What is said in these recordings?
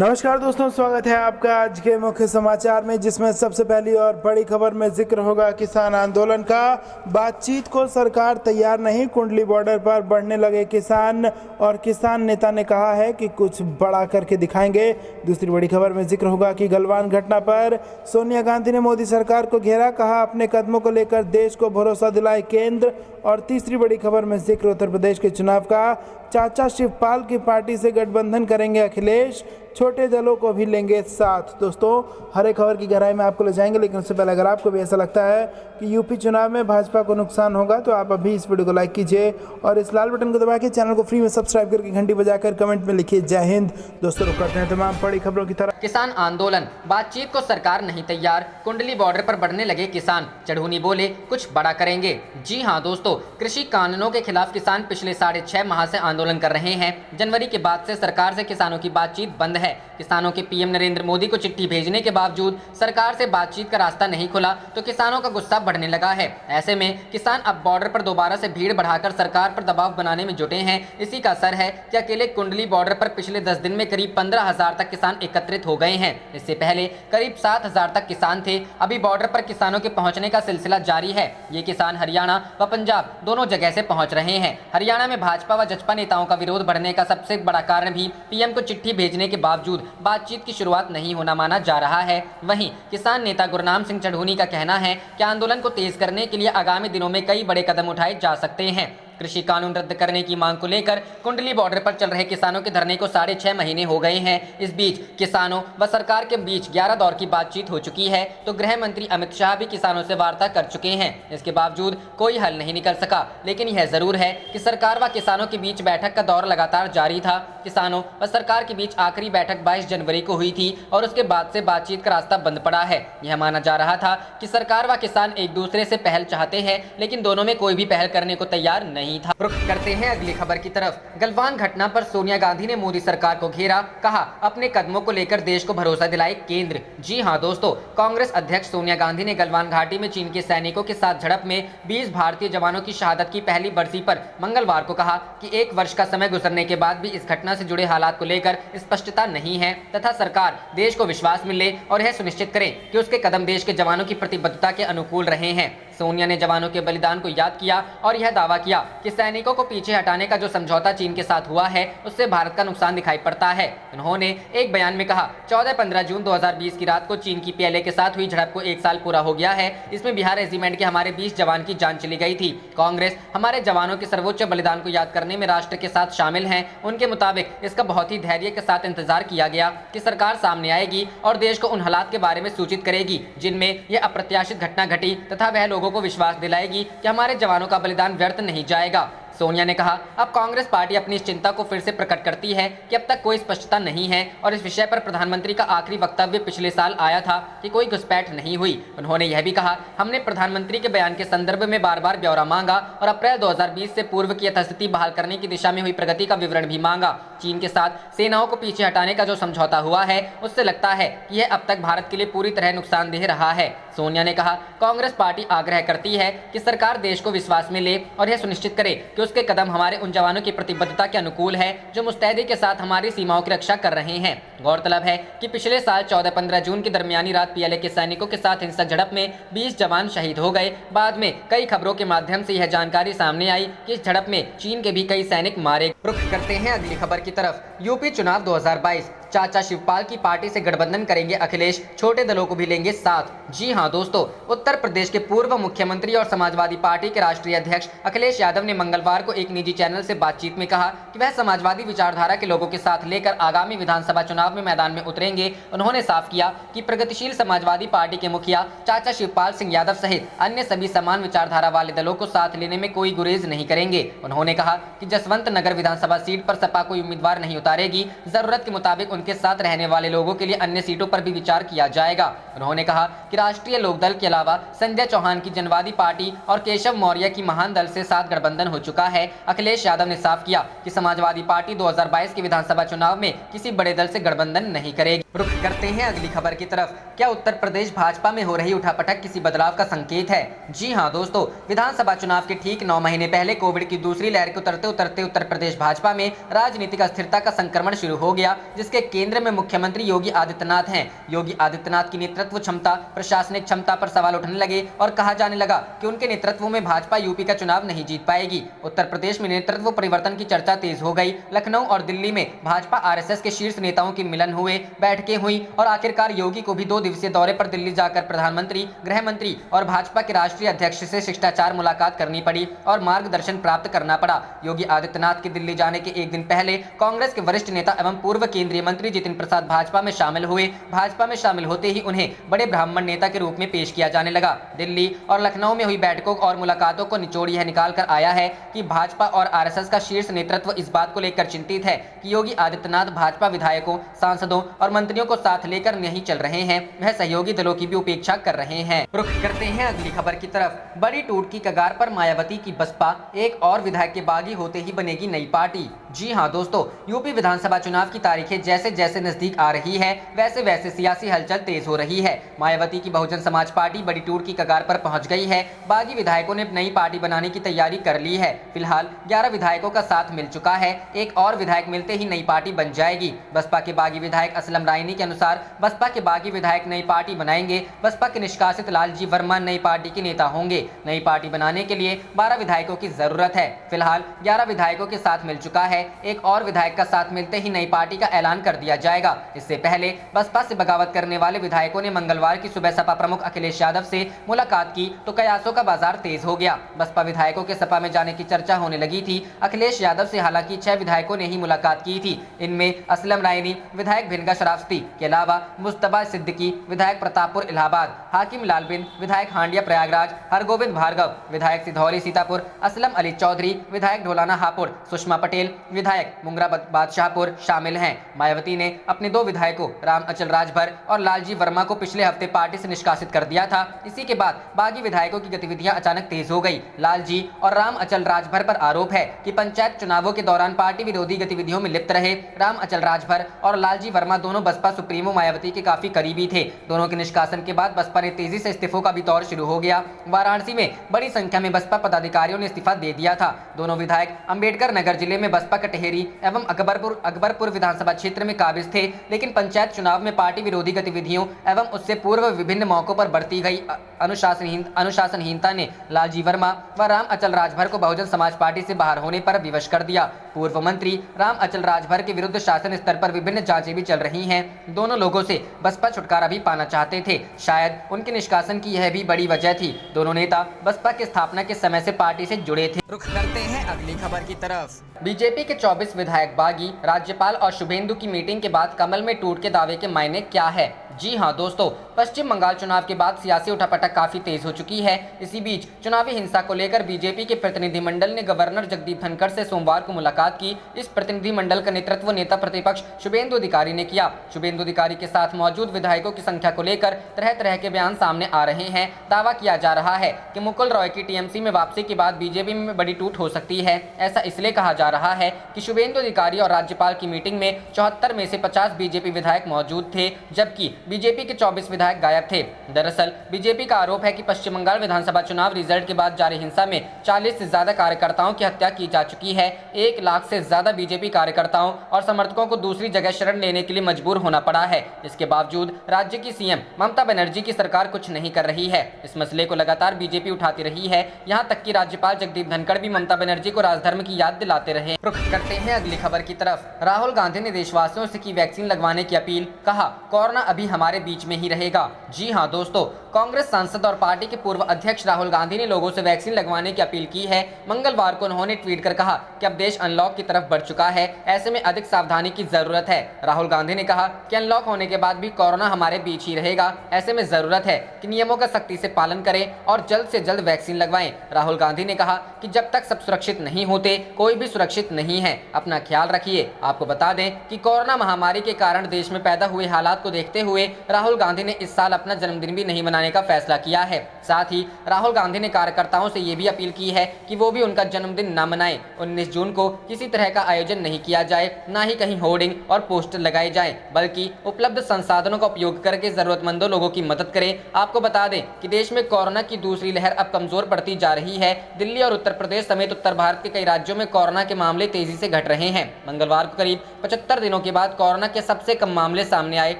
नमस्कार दोस्तों, स्वागत है आपका आज के मुख्य समाचार में, जिसमें सबसे पहली और बड़ी खबर में जिक्र होगा किसान आंदोलन का। बातचीत को सरकार तैयार नहीं, कुंडली बॉर्डर पर बढ़ने लगे किसान और किसान नेता ने कहा है कि कुछ बड़ा करके दिखाएंगे। दूसरी बड़ी खबर में जिक्र होगा कि गलवान घटना पर सोनिया गांधी ने मोदी सरकार को घेरा, कहा अपने कदमों को लेकर देश को भरोसा दिलाए केंद्र। और तीसरी बड़ी खबर में जिक्र उत्तर प्रदेश के चुनाव का, चाचा शिवपाल की पार्टी से गठबंधन करेंगे अखिलेश, छोटे दलों को भी लेंगे साथ। दोस्तों, हर एक खबर की गहराई में आपको ले जाएंगे, लेकिन उससे पहले अगर आपको भी ऐसा लगता है कि यूपी चुनाव में भाजपा को नुकसान होगा तो आप अभी इस वीडियो को लाइक कीजिए और इस लाल बटन को दबा के चैनल को फ्री में सब्सक्राइब करके घंटी बजाकर कमेंट में लिखिए जय हिंद। दोस्तों, रुक करते हैं तमाम बड़ी खबरों की तरफ। किसान आंदोलन, बातचीत को सरकार नहीं तैयार, कुंडली बॉर्डर पर बढ़ने लगे किसान, चढ़ूनी बोले कुछ बड़ा करेंगे। जी हां दोस्तों, कृषि कानूनों के खिलाफ किसान पिछले 6.5 माह से आंदोलन कर रहे हैं। जनवरी के बाद से सरकार से किसानों की बातचीत बंद है। किसानों के पीएम नरेंद्र मोदी को चिट्ठी भेजने के बावजूद सरकार से बातचीत का रास्ता नहीं खुला तो किसानों का गुस्सा बढ़ने लगा है। ऐसे में किसान अब बॉर्डर पर दोबारा से भीड़ बढ़ाकर सरकार पर दबाव बनाने में जुटे हैं। इसी का असर है कि अकेले कुंडली बॉर्डर पर पिछले 10 दिन में करीब 15,000 तक किसान एकत्रित हो गए हैं। इससे पहले करीब 7,000 तक किसान थे। अभी बॉर्डर पर किसानों के पहुंचने का सिलसिला जारी है। ये किसान हरियाणा व पंजाब दोनों जगह से पहुंच रहे हैं। हरियाणा में भाजपा व जसपा नेताओं का विरोध बढ़ने का सबसे बड़ा कारण भी पीएम को चिट्ठी भेजने के बावजूद बातचीत की शुरुआत नहीं होना माना जा रहा है। वहीं किसान नेता गुरनाम सिंह चढ़ूनी का कहना है कि आंदोलन को तेज करने के लिए आगामी दिनों में कई बड़े कदम उठाए जा सकते हैं। कृषि कानून रद्द करने की मांग को लेकर कुंडली बॉर्डर पर चल रहे किसानों के धरने को 6.5 महीने हो गए हैं। इस बीच किसानों व सरकार के बीच 11 दौर की बातचीत हो चुकी है तो गृह मंत्री अमित शाह भी किसानों से वार्ता कर चुके हैं। इसके बावजूद कोई हल नहीं निकल सका, लेकिन यह जरूर है कि सरकार व किसानों के बीच बैठक का दौर लगातार जारी था। किसानों व सरकार के बीच आखिरी बैठक 22 जनवरी को हुई थी और उसके बाद से बातचीत का रास्ता बंद पड़ा है। यह माना जा रहा था कि सरकार व किसान एक दूसरे से पहल चाहते हैं, लेकिन दोनों में कोई भी पहल करने को तैयार नहीं था। रुख करते हैं अगली खबर की तरफ। गलवान घटना पर सोनिया गांधी ने मोदी सरकार को घेरा, कहा अपने कदमों को लेकर देश को भरोसा दिलाए केंद्र। जी हां दोस्तों, कांग्रेस अध्यक्ष सोनिया गांधी ने गलवान घाटी में चीन के सैनिकों के साथ झड़प में 20 भारतीय जवानों की शहादत की पहली बरसी पर मंगलवार को कहा कि 1 वर्ष का समय गुजरने के बाद भी इस घटना से जुड़े हालात को लेकर स्पष्टता नहीं है तथा सरकार देश को विश्वास मिले और यह सुनिश्चित करे कि उसके कदम देश के जवानों की प्रतिबद्धता के अनुकूल रहे हैं। सोनिया ने जवानों के बलिदान को याद किया और यह दावा किया कि सैनिकों को पीछे हटाने का जो समझौता चीन के साथ हुआ है उससे भारत का नुकसान दिखाई पड़ता है। उन्होंने एक बयान में कहा 14-15 जून 2020 की रात को चीन की पीएलए के साथ हुई झड़प को 1 साल पूरा हो गया है। इसमें बिहार रेजिमेंट के हमारे 20 जवान की जान चली गई थी। कांग्रेस हमारे जवानों के सर्वोच्च बलिदान को याद करने में राष्ट्र के साथ शामिल है। उनके मुताबिक इसका बहुत ही धैर्य के साथ इंतजार किया गया कि सरकार सामने आएगी और देश को उन हालात के बारे में सूचित करेगी जिनमें यह अप्रत्याशित घटना घटी तथा वह लोगों को विश्वास दिलाएगी कि हमारे जवानों का बलिदान व्यर्थ नहीं जाएगा। सोनिया ने कहा अब कांग्रेस पार्टी अपनी इस चिंता को फिर से प्रकट करती है कि अब तक कोई स्पष्टता नहीं है और इस विषय पर प्रधानमंत्री का आखिरी वक्तव्य पिछले साल आया था कि कोई घुसपैठ नहीं हुई। उन्होंने यह भी कहा हमने प्रधानमंत्री के बयान के संदर्भ में बार-बार ब्यौरा मांगा और अप्रैल 2020 से पूर्व की यथास्थिति बहाल करने की दिशा में हुई प्रगति का विवरण भी मांगा। चीन के साथ सेनाओं को पीछे हटाने का जो समझौता हुआ है उससे लगता है कि यह अब तक भारत के लिए पूरी तरह नुकसानदेह रहा है। सोनिया ने कहा कांग्रेस पार्टी आग्रह करती है कि सरकार देश को विश्वास में ले और यह सुनिश्चित करे कि उसके कदम हमारे उन जवानों की प्रतिबद्धता के अनुकूल है जो मुस्तैदी के साथ हमारी सीमाओं की रक्षा कर रहे हैं। गौरतलब है कि पिछले साल 14-15 जून की दरमियानी रात पीएलए के सैनिकों के साथ हिंसक झड़प में 20 जवान शहीद हो गए। बाद में कई खबरों के माध्यम से यह जानकारी सामने आई कि इस झड़प में चीन के भी कई सैनिक मारे। रुख करते हैं अगली खबर की तरफ। यूपी चुनाव 2022, चाचा शिवपाल की पार्टी से गठबंधन करेंगे अखिलेश, छोटे दलों को भी लेंगे साथ। जी हां दोस्तों, उत्तर प्रदेश के पूर्व मुख्यमंत्री और समाजवादी पार्टी के राष्ट्रीय अध्यक्ष अखिलेश यादव ने मंगलवार को एक निजी चैनल से बातचीत में कहा कि वह समाजवादी विचारधारा के लोगों के साथ लेकर आगामी विधानसभा चुनाव में मैदान में उतरेंगे। उन्होंने साफ किया कि प्रगतिशील समाजवादी पार्टी के मुखिया चाचा शिवपाल सिंह यादव सहित अन्य सभी समान विचारधारा वाले दलों को साथ लेने में कोई गुरेज नहीं करेंगे। उन्होंने कहा कि जसवंत नगर विधानसभा सीट पर सपा कोई उम्मीदवार नहीं उतारेगी, जरूरत के मुताबिक उनके साथ रहने वाले लोगों के लिए अन्य सीटों पर भी विचार किया जाएगा। उन्होंने कहा कि राष्ट्रीय लोकदल के अलावा संजय चौहान की जनवादी पार्टी और केशव मौर्य की महान दल से साथ गठबंधन हो चुका है। अखिलेश यादव ने साफ किया कि समाजवादी पार्टी 2022 के विधानसभा चुनाव में किसी बड़े दल से गठबंधन नहीं करेगी। रुख करते हैं अगली खबर की तरफ। क्या उत्तर प्रदेश भाजपा में हो रही उठापटक किसी बदलाव का संकेत है? जी हां दोस्तों, विधानसभा चुनाव के ठीक 9 महीने पहले कोविड की दूसरी लहर के उतरते उतरते उत्तर प्रदेश भाजपा में राजनीतिक अस्थिरता का संक्रमण शुरू हो गया, जिसके केंद्र में मुख्यमंत्री योगी आदित्यनाथ हैं। योगी आदित्यनाथ की नेतृत्व क्षमता, प्रशासनिक क्षमता पर सवाल उठने लगे और कहा जाने लगा कि उनके नेतृत्व में भाजपा यूपी का चुनाव नहीं जीत पाएगी। उत्तर प्रदेश में नेतृत्व परिवर्तन की चर्चा तेज हो गई। लखनऊ और दिल्ली में भाजपा आरएसएस के शीर्ष नेताओं के मिलन हुए, बैठकें हुई और आखिरकार योगी को भी 2 दिवसीय दौरे पर दिल्ली जाकर प्रधानमंत्री, गृह मंत्री और भाजपा के राष्ट्रीय अध्यक्ष से शिष्टाचार मुलाकात करनी पड़ी और मार्गदर्शन प्राप्त करना पड़ा। योगी आदित्यनाथ के दिल्ली जाने के एक दिन पहले कांग्रेस के वरिष्ठ नेता एवं पूर्व केंद्रीय मंत्री जितिन प्रसाद भाजपा में शामिल हुए। भाजपा में शामिल होते ही उन्हें बड़े ब्राह्मण नेता के रूप में पेश किया जाने लगा। दिल्ली और लखनऊ में हुई बैठकों और मुलाकातों को निचोड़ यह निकाल कर आया है कि भाजपा और आरएसएस का शीर्ष नेतृत्व इस बात को लेकर चिंतित है कि योगी आदित्यनाथ भाजपा विधायकों, सांसदों और मंत्रियों को साथ लेकर नहीं चल रहे हैं, वह सहयोगी दलों की भी उपेक्षा कर रहे हैं। रुख करते हैं अगली खबर की तरफ। बड़ी टूट की कगार पर मायावती की बसपा, एक और विधायक के बागी होते ही बनेगी नई पार्टी। जी हां दोस्तों, यूपी विधानसभा चुनाव की तारीखें जैसे जैसे नजदीक आ रही है वैसे वैसे सियासी हलचल तेज हो रही है। मायावती की बहुजन समाज पार्टी बड़ी टूट की कगार पर पहुंच गई है। बागी विधायकों ने नई पार्टी बनाने की तैयारी कर ली है। फिलहाल 11 विधायकों का साथ मिल चुका है। एक और विधायक मिलते ही नई पार्टी बन जाएगी। बसपा के बागी विधायक असलम रायनी के अनुसार बसपा के बागी विधायक नई पार्टी बनाएंगे। बसपा के निष्कासित लालजी वर्मा नई पार्टी के नेता होंगे। नई पार्टी बनाने के लिए 12 विधायकों की जरूरत है। फिलहाल 11 विधायकों के साथ मिल चुका है। एक और विधायक का साथ मिलते ही नई पार्टी का ऐलान कर दिया जाएगा। इससे पहले बसपा से बगावत करने वाले विधायकों ने मंगलवार की सुबह सपा प्रमुख अखिलेश यादव से मुलाकात की तो कयासों का बाजार तेज हो गया। बसपा विधायकों के सपा में जाने की चर्चा होने लगी थी। अखिलेश यादव से हालांकि 6 विधायकों ने ही मुलाकात की थी। इनमें असलम रायनी, विधायक भिनगा शराफती के अलावा मुस्तबा सिद्दीकी, विधायक प्रतापपुर इलाहाबाद, हाकिम लालबिन, विधायक हांडिया प्रयागराज, हरगोविंद भार्गव, विधायक सिधौली सीतापुर, असलम अली चौधरी, विधायक ढोलाना हापुड़, सुषमा पटेल, विधायक मुंगरा बादशाहपुर शामिल हैं। मायावती ने अपने 2 विधायकों राम अचल राजभर और लालजी वर्मा को पिछले हफ्ते पार्टी से निष्कासित कर दिया था। इसी के बाद बागी विधायकों की गतिविधियां अचानक तेज हो गई। लालजी और राम अचल राजभर पर आरोप है कि पंचायत चुनावों के दौरान पार्टी विरोधी गतिविधियों में लिप्त रहे। राम अचल राजभर और लालजी वर्मा दोनों बसपा सुप्रीमो मायावती के काफी करीबी थे। दोनों के निष्कासन के बाद बसपा ने तेजी से इस्तीफों का भी दौर शुरू हो गया। वाराणसी में बड़ी संख्या में बसपा पदाधिकारियों ने इस्तीफा दे दिया था। दोनों विधायक अंबेडकर नगर जिले में बसपा कटहेरी एवं अकबरपुर विधानसभा क्षेत्र में काबिज थे, लेकिन पंचायत चुनाव में पार्टी विरोधी गतिविधियों एवं उससे पूर्व विभिन्न मौकों पर बढ़ती गई अनुशासनहीनता ने लालजी वर्मा व राम अचल राजभर को बहुजन समाज पार्टी से बाहर होने पर विवश कर दिया। पूर्व मंत्री राम अचल राजभर के विरुद्ध शासन स्तर पर विभिन्न जांचें भी चल रही हैं। दोनों लोगों से बसपा छुटकारा भी पाना चाहते थे। शायद उनके निष्कासन की यह भी बड़ी वजह थी। दोनों नेता बसपा की स्थापना के समय से पार्टी से जुड़े थे। रुख करते हैं अगली खबर की तरफ। बीजेपी के 24 विधायक बागी, राज्यपाल और शुभेंदु की मीटिंग के बाद कमल में टूट के दावे के मायने क्या है? जी हां दोस्तों, पश्चिम बंगाल चुनाव के बाद सियासी उठापटक काफी तेज हो चुकी है। इसी बीच चुनावी हिंसा को लेकर बीजेपी के प्रतिनिधिमंडल ने गवर्नर जगदीप धनखड़ से सोमवार को मुलाकात की। इस प्रतिनिधिमंडल का नेतृत्व नेता प्रतिपक्ष शुभेंदु अधिकारी ने किया। शुभेंदु अधिकारी के साथ मौजूद विधायकों की संख्या को लेकर तरह तरह के बयान सामने आ रहे हैं। दावा किया जा रहा है कि मुकुल रॉय की टीएमसी में वापसी के बाद बीजेपी में बड़ी टूट हो सकती है। ऐसा इसलिए कहा जा रहा है कि शुभेंदु अधिकारी और राज्यपाल की मीटिंग में 74 में से 50 बीजेपी विधायक मौजूद थे, जबकि बीजेपी के 24 विधायक गायब थे। दरअसल बीजेपी का आरोप है कि पश्चिम बंगाल विधानसभा चुनाव रिजल्ट के बाद जारी हिंसा में 40 से ज्यादा कार्यकर्ताओं की हत्या की जा चुकी है। 1 लाख से ज्यादा बीजेपी कार्यकर्ताओं और समर्थकों को दूसरी जगह शरण लेने के लिए मजबूर होना पड़ा है। इसके बावजूद राज्य की सीएम ममता बनर्जी की सरकार कुछ नहीं कर रही है। इस मसले को लगातार बीजेपी उठाती रही है। यहाँ तक कि राज्यपाल जगदीप धनखड़ भी ममता बनर्जी को राजधर्म की याद दिलाते रहे। रुख करते हैं अगली खबर की तरफ। राहुल गांधी ने देशवासियों से की वैक्सीन लगवाने की अपील, कहा कोरोना अभी हमारे बीच में ही रहेगा। जी हां दोस्तों, कांग्रेस सांसद और पार्टी के पूर्व अध्यक्ष राहुल गांधी ने लोगों से वैक्सीन लगवाने की अपील की है। मंगलवार को उन्होंने ट्वीट कर कहा कि अब देश अनलॉक की तरफ बढ़ चुका है, ऐसे में अधिक सावधानी की जरूरत है। राहुल गांधी ने कहा कि अनलॉक होने के बाद भी कोरोना हमारे बीच ही रहेगा, ऐसे में जरूरत है कि नियमों का सख्ती से पालन करें और जल्द से जल्द वैक्सीन लगवाएं। राहुल गांधी ने कहा कि जब तक सब सुरक्षित नहीं होते कोई भी सुरक्षित नहीं है, अपना ख्याल रखिए। आपको बता दें कि कोरोना महामारी के कारण देश में पैदा हुए हालात को देखते हुए राहुल गांधी ने इस साल अपना जन्मदिन भी नहीं मनाने मनाने का फैसला किया है। साथ ही राहुल गांधी ने कार्यकर्ताओं से ये भी अपील की है कि वो भी उनका जन्मदिन न मनाएं। 19 जून को किसी तरह का आयोजन नहीं किया जाए, न ही कहीं होर्डिंग और पोस्टर लगाए जाएं, बल्कि उपलब्ध संसाधनों का उपयोग करके जरूरतमंदों लोगों की मदद करें। आपको बता दें कि देश में कोरोना की दूसरी लहर अब कमजोर पड़ती जा रही है। दिल्ली और उत्तर प्रदेश समेत उत्तर भारत के कई राज्यों में कोरोना के मामले तेजी से घट रहे हैं। मंगलवार को करीब 75 दिनों के बाद कोरोना के सबसे कम मामले सामने आए।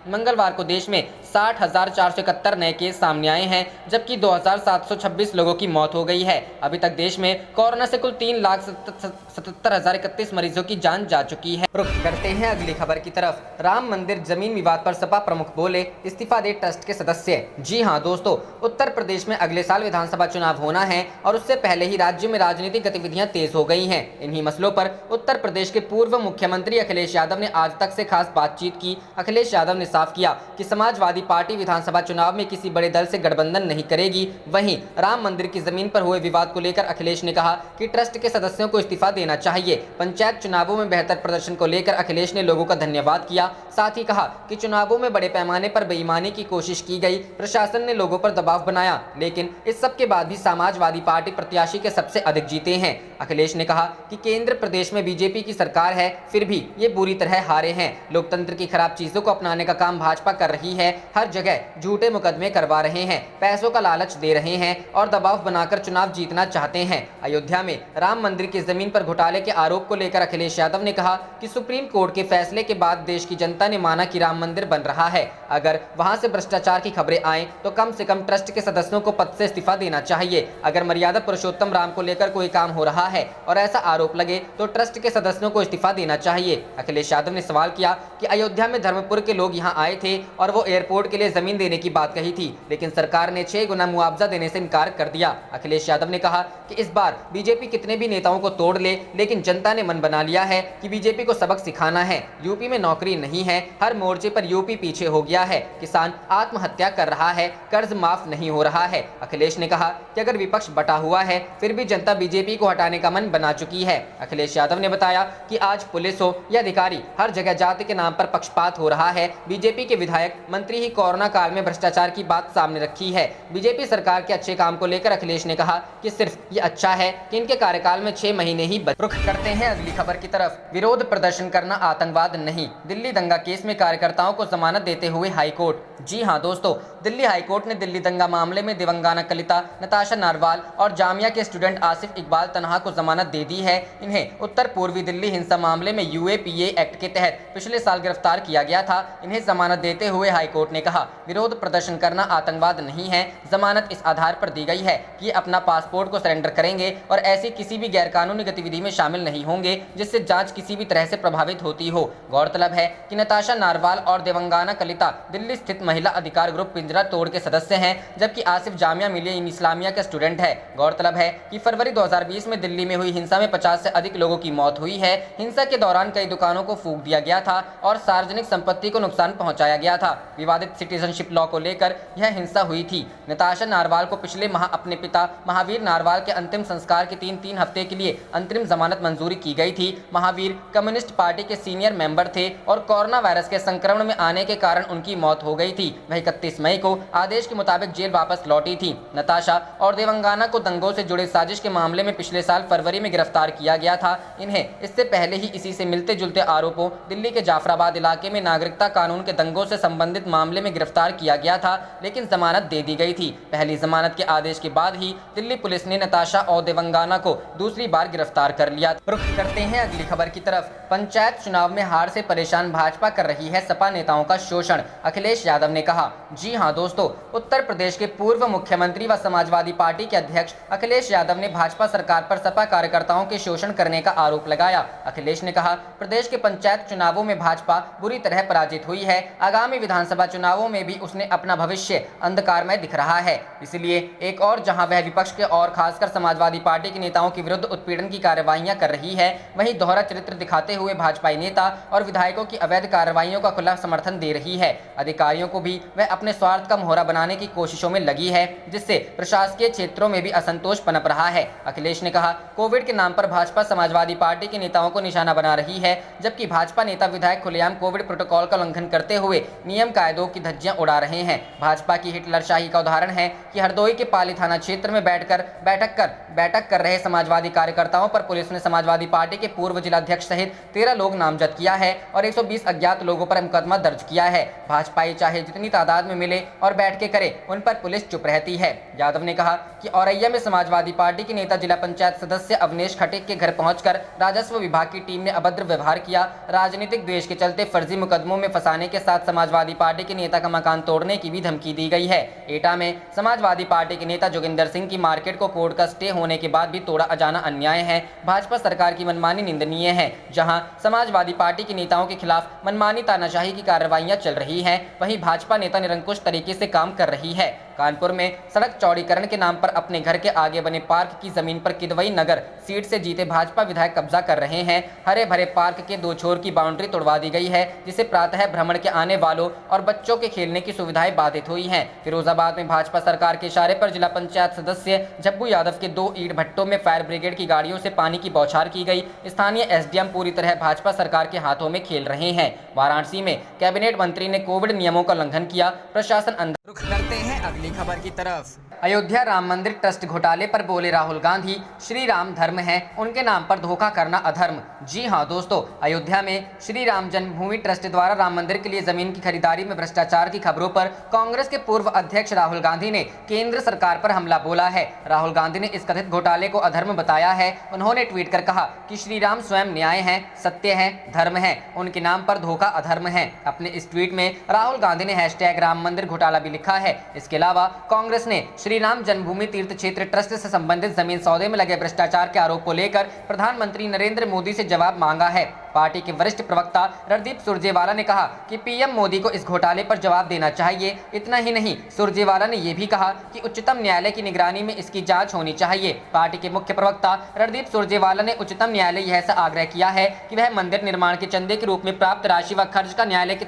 मंगलवार को देश में 60,471 नए केस सामने आए हैं, जबकि 2,726 लोगों की मौत हो गई है। अभी तक देश में कोरोना से कुल 3,77,031 मरीजों की जान जा चुकी है। रुख करते हैं अगली खबर की तरफ। राम मंदिर जमीन विवाद पर सपा प्रमुख बोले, इस्तीफा दे ट्रस्ट के सदस्य। जी हां दोस्तों, उत्तर प्रदेश में अगले साल विधानसभा चुनाव होना है और उससे पहले ही राज्य में राजनीतिक गतिविधियां तेज हो गई हैं। इन्हीं मसलों पर उत्तर प्रदेश के पूर्व मुख्यमंत्री अखिलेश यादव ने आज तक से खास बातचीत की। अखिलेश यादव ने साफ किया कि समाजवादी पार्टी विधानसभा चुनाव में किसी बड़े दल से गठबंधन नहीं करेगी। वहीं राम मंदिर की जमीन पर हुए विवाद को लेकर अखिलेश ने कहा कि ट्रस्ट के सदस्यों को इस्तीफा देना चाहिए। पंचायत चुनावों में बेहतर प्रदर्शन को लेकर अखिलेश ने लोगों का धन्यवाद किया। साथ ही कहा कि चुनावों में बड़े पैमाने पर बेईमानी की कोशिश की गई, प्रशासन ने लोगों पर दबाव बनाया, लेकिन इस सब के बाद भी समाजवादी पार्टी प्रत्याशी के सबसे अधिक जीते हैं। अखिलेश ने कहा कि केंद्र प्रदेश में बीजेपी की सरकार है, फिर भी ये बुरी तरह हारे हैं। लोकतंत्र की खराब चीजों को अपनाने का काम भाजपा कर रही है। हर जगह झूठे मुकदमे करवा रहे हैं, पैसों का लालच दे रहे हैं और दबाव बनाकर चुनाव जीतना चाहते हैं। अयोध्या में राम मंदिर की जमीन पर घोटाले के आरोप को लेकर अखिलेश यादव ने कहा कि सुप्रीम कोर्ट के फैसले के बाद देश की जनता ने माना कि राम मंदिर बन रहा है। अगर वहां से भ्रष्टाचार की खबरें आए तो कम से कम ट्रस्ट के सदस्यों को पद से इस्तीफा देना चाहिए। अगर मर्यादा पुरुषोत्तम राम को लेकर कोई काम हो रहा है और ऐसा आरोप लगे तो ट्रस्ट के सदस्यों को इस्तीफा देना चाहिए। अखिलेश यादव ने सवाल किया कि अयोध्या में धर्मपुर के लोग यहां आए थे और वो एयरपोर्ट के लिए जमीन देने की बात कही थी, लेकिन सरकार ने 6 गुना मुआवजा देने से इनकार कर दिया। अखिलेश यादव ने कहा कि इस बार बीजेपी कितने भी नेताओं को तोड़ ले, लेकिन जनता ने मन बना लिया है कि बीजेपी को सबक सिखाना है। यूपी में नौकरी नहीं है, हर मोर्चे पर यूपी पीछे हो गया है, किसान आत्महत्या कर रहा है, कर्ज माफ नहीं हो रहा है। अखिलेश ने कहा कि अगर विपक्ष बटा हुआ है फिर भी जनता बीजेपी को हटाने का मन बना चुकी है। अखिलेश यादव ने बताया कि आज पुलिस हो या अधिकारी, हर जगह जाति के नाम पर पक्षपात हो रहा है। बीजेपी के विधायक मंत्री ही कोरोना काल में भ्रष्टाचार की बात सामने रखी है। बीजेपी सरकार के अच्छे काम को लेकर अखिलेश ने कहा कि सिर्फ ये अच्छा है कि इनके कार्यकाल में 6 महीने ही रुख करते हैं अगली खबर की तरफ। विरोध प्रदर्शन करना आतंकवाद नहीं, दिल्ली दंगा केस में कार्यकर्ताओं को जमानत देते हुए हाईकोर्ट। जी हां दोस्तों, दिल्ली हाईकोर्ट ने दिल्ली दंगा मामले में दिवंगना कलिता, नताशा नारवाल और जामिया के स्टूडेंट आसिफ इकबाल तनहा को जमानत दे दी है। इन्हें उत्तर पूर्वी दिल्ली हिंसा मामले में यूएपीए एक्ट के तहत पिछले साल गिरफ्तार किया गया था। इन्हें जमानत देते हुए हाईकोर्ट ने कहा विरोध प्रदर्शन करना आतंकवाद नहीं है। जमानत इस आधार पर दी गई है कि अपना पासपोर्ट को सरेंडर करेंगे और ऐसी किसी भी गैरकानूनी गतिविधि में शामिल नहीं होंगे जिससे जांच किसी भी तरह से प्रभावित होती हो। गौरतलब है कि नताशा नारवाल और दिवंगना कलिता दिल्ली स्थित महिला अधिकार ग्रुप पिंजरा तोड़ के सदस्य हैं, जबकि आसिफ जामिया मिलिया इस्लामिया का स्टूडेंट है। गौरतलब है कि फरवरी 2020 में दिल्ली में हुई हिंसा में 50 से अधिक लोगों की मौत हुई है। हिंसा के दौरान कई दुकानों को फूंक दिया गया था और सार्वजनिक संपत्ति को नुकसान पहुंचाया गया था। विवादित सिटीजनशिप लॉ को लेकर यह हिंसा हुई थी। नताशा नारवाल को पिछले माह अपने पिता महावीर नारवाल के अंतिम संस्कार के 3 हफ्ते के लिए अंतरिम जमानत मंजूरी की गई थी। महावीर कम्युनिस्ट पार्टी के सीनियर मेंबर थे और कोरोना वायरस के संक्रमण में आने के कारण उनकी मौत हो गई थी। वह 31 मई को आदेश के मुताबिक जेल वापस लौटी थी। नताशा और दिवंगना को दंगों से जुड़े साजिश के मामले में पिछले साल फरवरी में गिरफ्तार किया गया था। इन्हें इससे पहले ही इसी से मिलते जुलते आरोपों दिल्ली के जाफराबाद इलाके में नागरिकता कानून के दंगों से संबंधित मामले में गिरफ्तार किया गया था, लेकिन जमानत दे दी गई थी। पहली जमानत के आदेश के बाद ही दिल्ली पुलिस ने नताशा और दिवंगना को दूसरी बार गिरफ्तार कर लिया। रुख करते हैं अगली खबर की तरफ। पंचायत चुनाव में हार से परेशान भाजपा कर रही है सपा नेताओं का शोषण, अखिलेश यादव ने कहा। जी हां दोस्तों, उत्तर प्रदेश के पूर्व मुख्यमंत्री व समाजवादी पार्टी के अध्यक्ष अखिलेश यादव ने भाजपा सरकार पर सपा कार्यकर्ताओं के शोषण करने का आरोप लगाया। अखिलेश ने कहा प्रदेश के पंचायत चुनावों में भाजपा बुरी तरह पराजित हुई है। आगामी विधानसभा चुनावों में भी उसने अपना भविष्य अंधकारमय दिख रहा है। इसलिए एक और जहां वह विपक्ष के और खासकर समाजवादी पार्टी के नेताओं के विरुद्ध उत्पीड़न की कार्रवाइयां कर रही है, वहीं दोहरा चरित्र दिखाते हुए भाजपाई नेता और विधायकों की अवैध कार्रवाइयों का खुला समर्थन दे रही है। अधिकारियों को भी वह अपने स्वार्थ का मोहरा बनाने की कोशिशों में लगी है, जिससे प्रशासकीय क्षेत्रों में भी असंतोष पनप रहा है। अखिलेश ने कहा कोविड के नाम पर भाजपा समाजवादी पार्टी के नेताओं को निशाना बना रही है, जबकि भाजपा नेता विधायक खुलेआम कोविड प्रोटोकॉल का उल्लंघन करते करते हुए नियम कायदों की धज्जियां उड़ा रहे हैं। भाजपा की हिटलरशाही का उदाहरण है कि हरदोई के पाली थाना क्षेत्र में बैठक कर रहे समाजवादी कार्यकर्ताओं पर पुलिस ने समाजवादी पार्टी के पूर्व जिलाध्यक्ष सहित 13 लोग नामजद किया है और 120 अज्ञात लोगों पर मुकदमा दर्ज किया है। भाजपा चाहे जितनी तादाद में मिले और बैठ के करे, उन पर पुलिस चुप रहती है। यादव ने कहा कि औरैया में समाजवादी पार्टी के नेता जिला पंचायत सदस्य अवनेश खटीक के घर पहुंचकर राजस्व विभाग की टीम ने अभद्र व्यवहार किया। राजनीतिक द्वेष के चलते फर्जी मुकदमों में फंसाने के साथ समाजवादी पार्टी के नेता का मकान तोड़ने की भी धमकी दी गई है। एटा में समाजवादी पार्टी के नेता जोगिंदर सिंह की मार्केट को कोर्ट का स्टे होने के बाद भी तोड़ा जाना अन्याय है। भाजपा सरकार की मनमानी निंदनीय है। जहां समाजवादी पार्टी के नेताओं के खिलाफ मनमानी तानाशाही की कार्रवाइयां चल रही हैं, वहीं भाजपा नेता निरंकुश तरीके से काम कर रही है। कानपुर में सड़क चौड़ीकरण के नाम पर अपने घर के आगे बने पार्क की जमीन पर किदवई नगर सीट से जीते भाजपा विधायक कब्जा कर रहे हैं। हरे भरे पार्क के 2 छोर की बाउंड्री तोड़वा दी गई है, जिससे प्रातः भ्रमण के आने वालों और बच्चों के खेलने की सुविधाएं बाधित हुई हैं। फिरोजाबाद में भाजपा सरकार के इशारे पर जिला पंचायत सदस्य झब्बू यादव के 2 ईंट भट्टों में फायर ब्रिगेड की गाड़ियों से पानी की बौछार की गई। स्थानीय एसडीएम पूरी तरह भाजपा सरकार के हाथों में खेल रहे हैं। वाराणसी में कैबिनेट मंत्री ने कोविड नियमों का उल्लंघन किया, प्रशासन अंदर। रुख करते हैं अगली खबर की तरफ। अयोध्या राम मंदिर ट्रस्ट घोटाले पर बोले राहुल गांधी, श्री राम धर्म है, उनके नाम पर धोखा करना अधर्म। जी हां दोस्तों, अयोध्या में श्री राम जन्मभूमि ट्रस्ट द्वारा राम मंदिर के लिए जमीन की खरीदारी में भ्रष्टाचार की खबरों पर कांग्रेस के पूर्व अध्यक्ष राहुल गांधी ने केंद्र सरकार पर हमला बोला है। राहुल गांधी ने इस कथित घोटाले को अधर्म बताया है। उन्होंने ट्वीट कर कहा कि श्री राम स्वयं न्याय है, सत्य है, धर्म है, उनके नाम पर धोखा अधर्म है। अपने इस ट्वीट में राहुल गांधी ने हैशटैग राम मंदिर घोटाला भी लिखा है। इसके अलावा कांग्रेस ने श्री राम जन्मभूमि तीर्थ क्षेत्र ट्रस्ट से संबंधित जमीन सौदे में लगे भ्रष्टाचार के आरोप को लेकर प्रधानमंत्री नरेंद्र मोदी से जवाब मांगा है। पार्टी के वरिष्ठ प्रवक्ता रणदीप सुरजेवाला ने कहा कि पीएम मोदी को इस घोटाले पर जवाब देना चाहिए। इतना ही नहीं, सुरजेवाला ने यह भी कहा कि उच्चतम न्यायालय की निगरानी में इसकी जांच होनी चाहिए। पार्टी के मुख्य प्रवक्ता रणदीप सुरजेवाला ने उच्चतम न्यायालय यह आग्रह किया है कि वह मंदिर निर्माण के चंदे के रूप में प्राप्त राशि व खर्च का न्यायालय के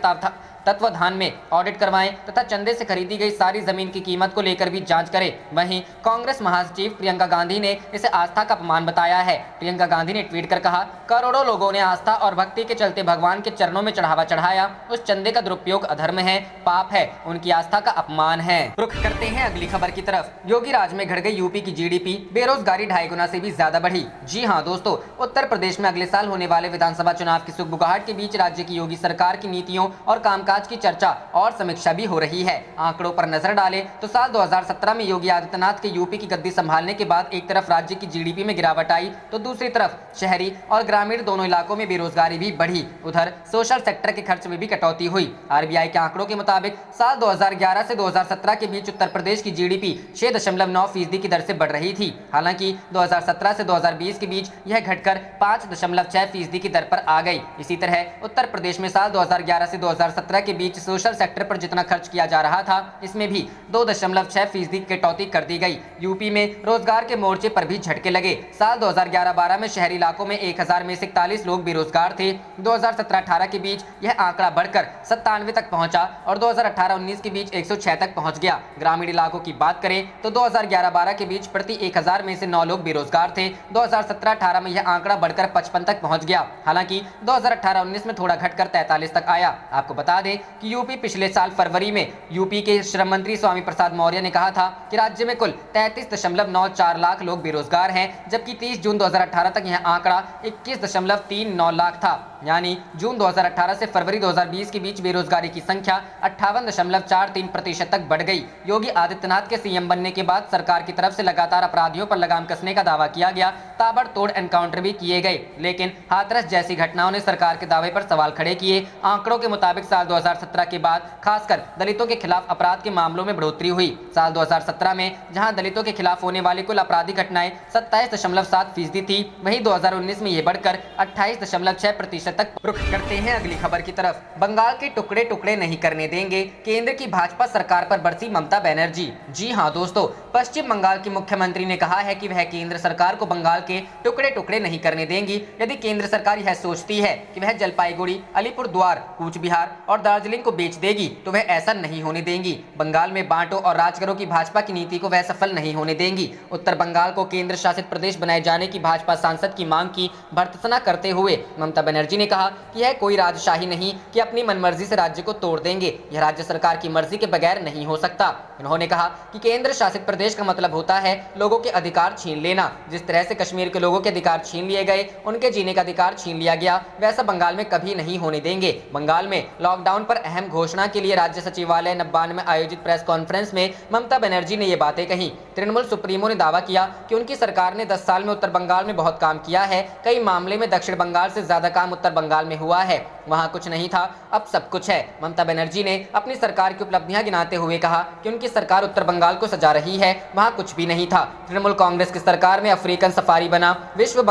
तत्वाधान में ऑडिट करवाएं तथा चंदे से खरीदी गई सारी जमीन की कीमत को लेकर भी जांच करें। वहीं कांग्रेस महासचिव प्रियंका गांधी ने इसे आस्था का अपमान बताया है। प्रियंका गांधी ने ट्वीट कर कहा, करोड़ों लोगों ने आस्था और भक्ति के चलते भगवान के चरणों में चढ़ावा चढ़ाया, उस चंदे का दुरुपयोग अधर्म है, पाप है, उनकी आस्था का अपमान है। रुख करते हैं अगली खबर की तरफ। योगी राज में घट गई यूपी की जीडीपी, बेरोजगारी 2.5 गुना से भी ज्यादा बढ़ी। जी हाँ दोस्तों, उत्तर प्रदेश में अगले साल होने वाले विधानसभा चुनाव की सुगबुगाहट के बीच राज्य की योगी सरकार की नीतियों और कामकाज की चर्चा और समीक्षा भी हो रही है। आंकड़ों पर नजर डालें तो साल 2017 में योगी आदित्यनाथ के यूपी की गद्दी संभालने के बाद एक तरफ राज्य की जीडीपी में गिरावट आई तो दूसरी तरफ शहरी और ग्रामीण दोनों इलाकों में बेरोजगारी भी बढ़ी। उधर सोशल सेक्टर के खर्च में भी कटौती हुई। आरबीआई के आंकड़ों के मुताबिक साल 2011 से 2017 के बीच उत्तर प्रदेश की जीडीपी 6.9% की दर से बढ़ रही थी। हालांकि 2017 से 2020 के बीच यह घटकर 5.6% की दर पर आ गई। इसी तरह उत्तर प्रदेश में साल 2011 से 2017 के बीच सोशल सेक्टर पर जितना खर्च किया जा रहा था, इसमें भी 2.6% की कटौती कर दी गई। यूपी में रोजगार के मोर्चे पर भी झटके लगे। साल 2011-12 में शहरी इलाकों में 1000 में से 41 लोग बेरोजगार थे। 2017-18 के बीच यह आंकड़ा बढ़कर 97 तक पहुंचा और 2018-19 के बीच 106 तक पहुंच गया। ग्रामीण इलाकों की बात करें तो 2011-12 के बीच प्रति 1000 में से 9 लोग बेरोजगार थे। 2017-18 में यह आंकड़ा बढ़कर 55 तक पहुंच गया। हालांकि 2018-19 में थोड़ा घटकर 43 तक आया। आपको बता दें कि यूपी पिछले साल फरवरी में यूपी के श्रम मंत्री स्वामी प्रसाद मौर्य ने कहा था कि राज्य में कुल 33.94 लाख लोग बेरोजगार हैं, जबकि 30 जून 2018 तक यह आंकड़ा 21.39 लाख था। यानी जून 2018 से फरवरी 2020 के बीच बेरोजगारी की संख्या 58.43% तक बढ़ गई। योगी आदित्यनाथ के सीएम बनने के बाद सरकार की तरफ से लगातार अपराधियों पर लगाम कसने का दावा किया गया। ताबड़तोड़ एनकाउंटर भी किए गए, लेकिन हाथरस जैसी घटनाओं ने सरकार के दावे पर सवाल खड़े किए। आंकड़ों के मुताबिक साल 2017 के बाद खासकर दलितों के खिलाफ अपराध के मामलों में बढ़ोतरी हुई। साल 2017 में जहां दलितों के खिलाफ होने वाली कुल आपराधिक घटनाएं 27.7% थी, वहीं 2019 में यह बढ़कर 28.6% तक। रुख करते हैं अगली खबर की तरफ। बंगाल के टुकड़े टुकड़े नहीं करने देंगे, केंद्र की भाजपा सरकार पर बरसी ममता बनर्जी। जी हां दोस्तों, पश्चिम बंगाल की मुख्यमंत्री ने कहा है कि वह केंद्र सरकार को बंगाल के टुकड़े टुकड़े नहीं करने देंगी। यदि केंद्र सरकार यह सोचती है कि वह जलपाईगुड़ी, अलीपुरद्वार, कूच बिहार और दार्जिलिंग को बेच देगी तो वह ऐसा नहीं होने देंगी। बंगाल में बांटो और राज करो की भाजपा की नीति को वह सफल नहीं होने देंगी। उत्तर बंगाल को केंद्र शासित प्रदेश बनाए जाने की भाजपा सांसद की मांग की भर्त्सना करते हुए ममता बनर्जी ने कहा कि यह कोई राजशाही नहीं कि अपनी मनमर्जी से राज्य को तोड़ देंगे, यह राज्य सरकार की मर्जी के बगैर नहीं हो सकता। उन्होंने कहा कि केंद्र शासित प्रदेश का मतलब होता है लोगों के अधिकार छीन लेना। जिस तरह से कश्मीर के लोगों के अधिकार छीन लिए गए, उनके जीने का अधिकार छीन लिया गया, वैसा बंगाल में कभी नहीं होने देंगे। बंगाल में लॉकडाउन पर अहम घोषणा के लिए राज्य सचिवालय नब्बान में आयोजित प्रेस कॉन्फ्रेंस में ममता बनर्जी ने ये बातें कही। तृणमूल सुप्रीमो ने दावा किया कि उनकी सरकार ने 10 साल में उत्तर बंगाल में बहुत काम किया है। कई मामले में दक्षिण बंगाल से ज्यादा काम उत्तर बंगाल में हुआ है। वहां कुछ नहीं था, अब सब कुछ है। ममता बनर्जी ने अपनी सरकार की उपलब्धियां गिनाते हुए कहा कि उनकी सरकार उत्तर बंगाल को सजा रही है, वहां कुछ भी नहीं था। तृणमूल कांग्रेस की सरकार में अफ्रीकन सफारी बना, विश्व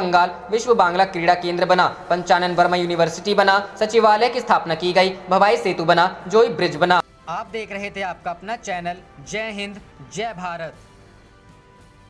बांग्ला क्रीड़ा केंद्र बना, पंचानन वर्मा यूनिवर्सिटी बना, सचिवालय की स्थापना की गई, भवाई सेतु बना, जोई ब्रिज बना। आप देख रहे थे आपका अपना चैनल जय हिंद जय भारत।